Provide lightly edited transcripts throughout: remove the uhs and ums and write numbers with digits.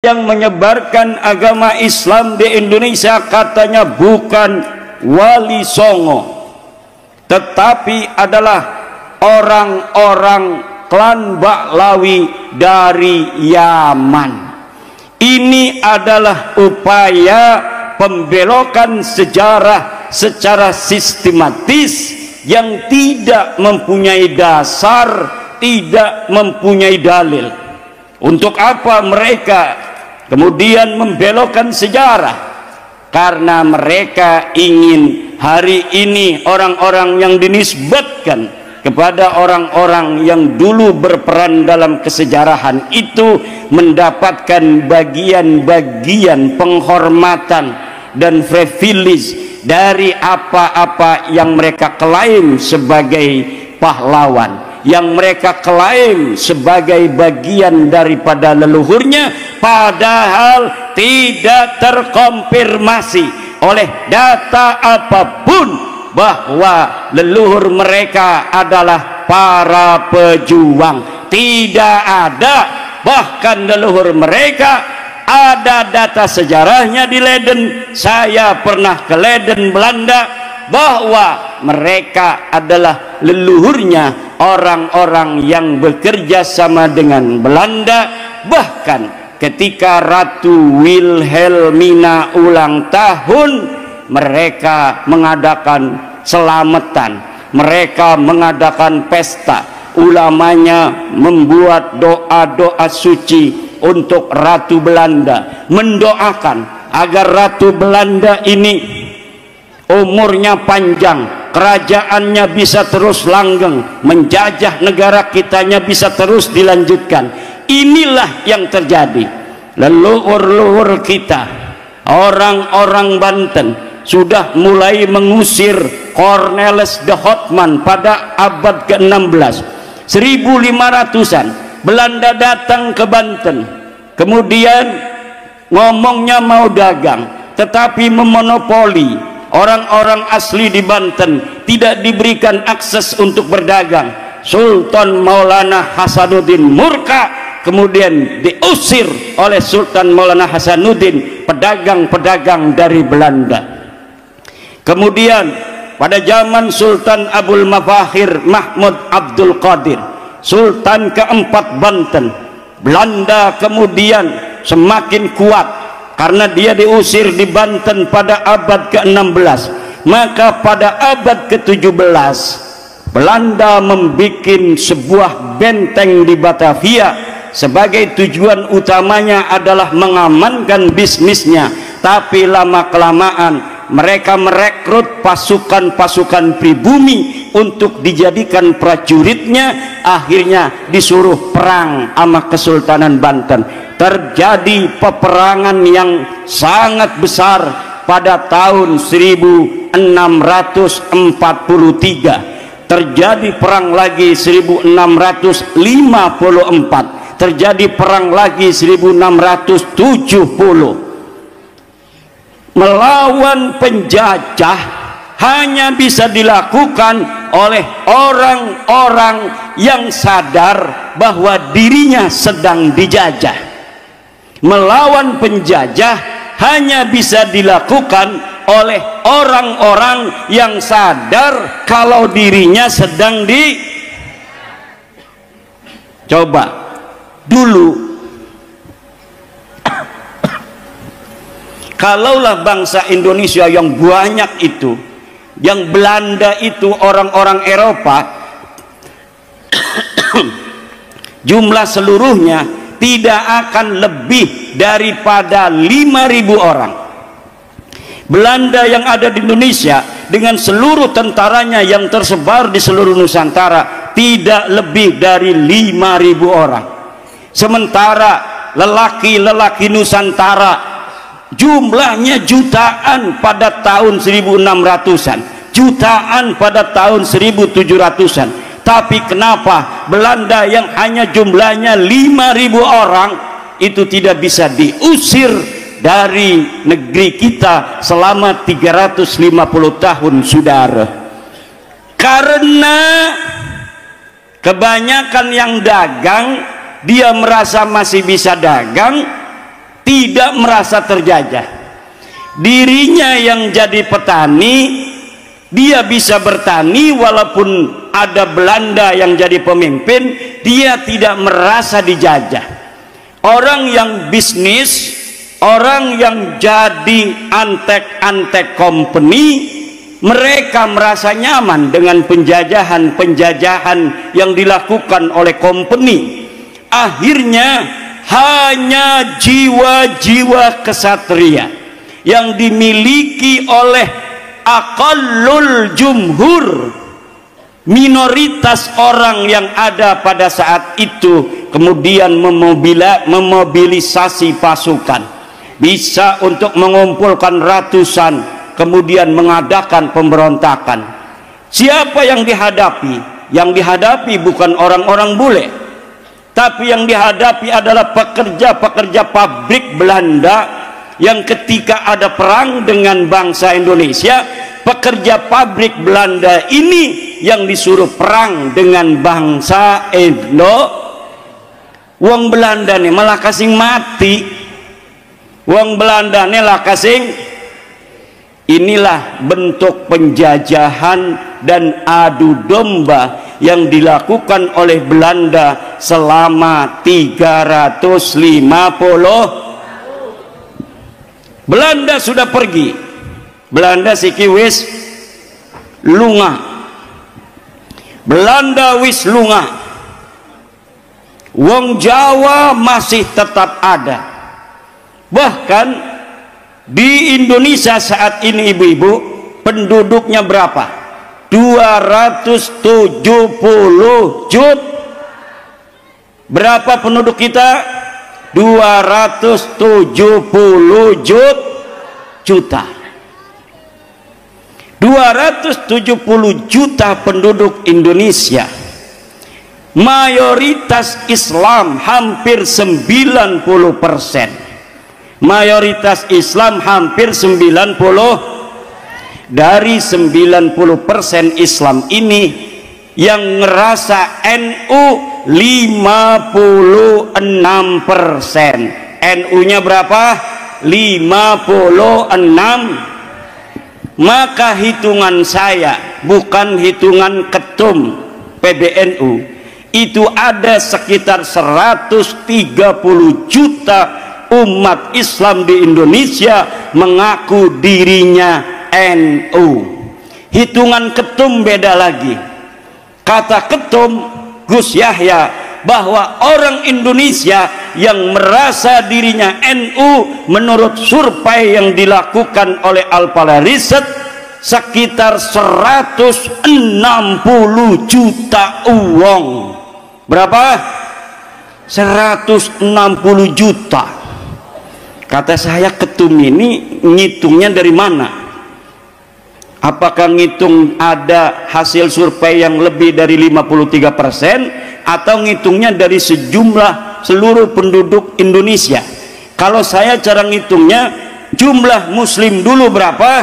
yang menyebarkan agama Islam di Indonesia katanya bukan Wali Songo, tetapi adalah orang-orang klan Baklawi dari Yaman. Ini adalah upaya pembelokan sejarah secara sistematis yang tidak mempunyai dasar, tidak mempunyai dalil. Untuk apa mereka kemudian membelokkan sejarah? Karena mereka ingin hari ini orang-orang yang dinisbatkan kepada orang-orang yang dulu berperan dalam kesejarahan itu mendapatkan bagian-bagian penghormatan dan privilege dari apa-apa yang mereka klaim sebagai pahlawan, yang mereka klaim sebagai bagian daripada leluhurnya, padahal tidak terkonfirmasi oleh data apapun bahwa leluhur mereka adalah para pejuang. Tidak ada, bahkan leluhur mereka ada data sejarahnya di Leiden. Saya pernah ke Leiden, Belanda, bahwa mereka adalah leluhurnya orang-orang yang bekerja sama dengan Belanda. Bahkan ketika Ratu Wilhelmina ulang tahun, mereka mengadakan selamatan, mereka mengadakan pesta, ulamanya membuat doa-doa suci untuk Ratu Belanda, mendoakan agar Ratu Belanda ini umurnya panjang, kerajaannya bisa terus langgeng, menjajah negara kitanya bisa terus dilanjutkan. Inilah yang terjadi. Leluhur-leluhur kita, orang-orang Banten, sudah mulai mengusir Cornelis de Houtman pada abad ke-16. 1500-an Belanda datang ke Banten, kemudian ngomongnya mau dagang, tetapi memonopoli. Orang-orang asli di Banten tidak diberikan akses untuk berdagang. Sultan Maulana Hasanuddin murka, kemudian diusir oleh Sultan Maulana Hasanuddin pedagang-pedagang dari Belanda. Kemudian pada zaman Sultan Abul Mafahir Mahmud Abdul Qadir, Sultan keempat Banten, Belanda kemudian semakin kuat karena dia diusir di Banten pada abad ke-16. Maka pada abad ke-17 Belanda membuat sebuah benteng di Batavia. Sebagai tujuan utamanya adalah mengamankan bisnisnya, tapi lama-kelamaan mereka merekrut pasukan-pasukan pribumi untuk dijadikan prajuritnya. Akhirnya disuruh perang sama Kesultanan Banten. Terjadi peperangan yang sangat besar pada tahun 1643. Terjadi perang lagi 1654. Terjadi perang lagi 1670. Melawan penjajah hanya bisa dilakukan oleh orang-orang yang sadar bahwa dirinya sedang dijajah. Melawan penjajah hanya bisa dilakukan oleh orang-orang yang sadar kalau dirinya sedang coba dulu. Kalaulah bangsa Indonesia yang banyak itu, yang Belanda itu orang-orang Eropa, jumlah seluruhnya tidak akan lebih daripada 5.000 orang. Belanda yang ada di Indonesia dengan seluruh tentaranya yang tersebar di seluruh Nusantara tidak lebih dari 5.000 orang. Sementara lelaki-lelaki Nusantara jumlahnya jutaan pada tahun 1600-an, jutaan pada tahun 1700-an. Tapi kenapa Belanda yang hanya jumlahnya 5.000 orang itu tidak bisa diusir dari negeri kita selama 350 tahun, saudara? Karena kebanyakan yang dagang, dia merasa masih bisa dagang, tidak merasa terjajah. Dirinya yang jadi petani, dia bisa bertani walaupun ada Belanda yang jadi pemimpin, dia tidak merasa dijajah. Orang yang bisnis, orang yang jadi antek-antek company, mereka merasa nyaman dengan penjajahan-penjajahan yang dilakukan oleh company. Akhirnya hanya jiwa-jiwa kesatria yang dimiliki oleh aqallul jumhur, minoritas orang yang ada pada saat itu, kemudian memobilisasi pasukan, bisa untuk mengumpulkan ratusan, kemudian mengadakan pemberontakan. Siapa yang dihadapi? Yang dihadapi bukan orang-orang bule, tapi yang dihadapi adalah pekerja-pekerja pabrik Belanda yang ketika ada perang dengan bangsa Indonesia, pekerja pabrik Belanda ini yang disuruh perang dengan bangsa Indo. Wong Belanda nih malah kasing mati, wong Belanda nih lah kasing. Inilah bentuk penjajahan dan adu domba yang dilakukan oleh Belanda selama 350. Belanda sudah pergi, Belanda siki wis lunga, Belanda wis lunga. Wong Jawa masih tetap ada. Bahkan di Indonesia saat ini ibu-ibu, penduduknya berapa? 270 juta. Berapa penduduk kita? 270 juta. 270 juta penduduk Indonesia, mayoritas Islam hampir 90%. Mayoritas Islam hampir 90. Dari 90% Islam ini yang ngerasa NU 56%. NU-nya berapa? 56. Maka hitungan saya, bukan hitungan ketum PBNU, itu ada sekitar 130 juta umat Islam di Indonesia mengaku dirinya NU. Hitungan ketum beda lagi. Kata ketum Gus Yahya bahwa orang Indonesia yang merasa dirinya NU menurut survei yang dilakukan oleh Alpala Riset sekitar 160 juta uang. Berapa? 160 juta. Kata saya, ketum ini ngitungnya dari mana? Apakah ngitung ada hasil survei yang lebih dari 53% atau ngitungnya dari sejumlah seluruh penduduk Indonesia? Kalau saya cara ngitungnya, jumlah muslim dulu berapa?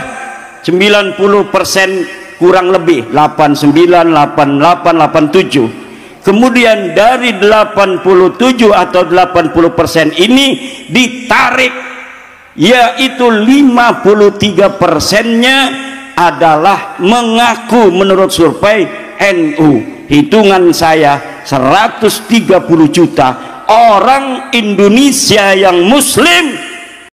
90% kurang lebih, 89, 88, 87. Kemudian dari 87 atau 80% ini ditarik, yaitu 53%-nya adalah mengaku menurut survei NU. Hitungan saya 130 juta orang Indonesia yang muslim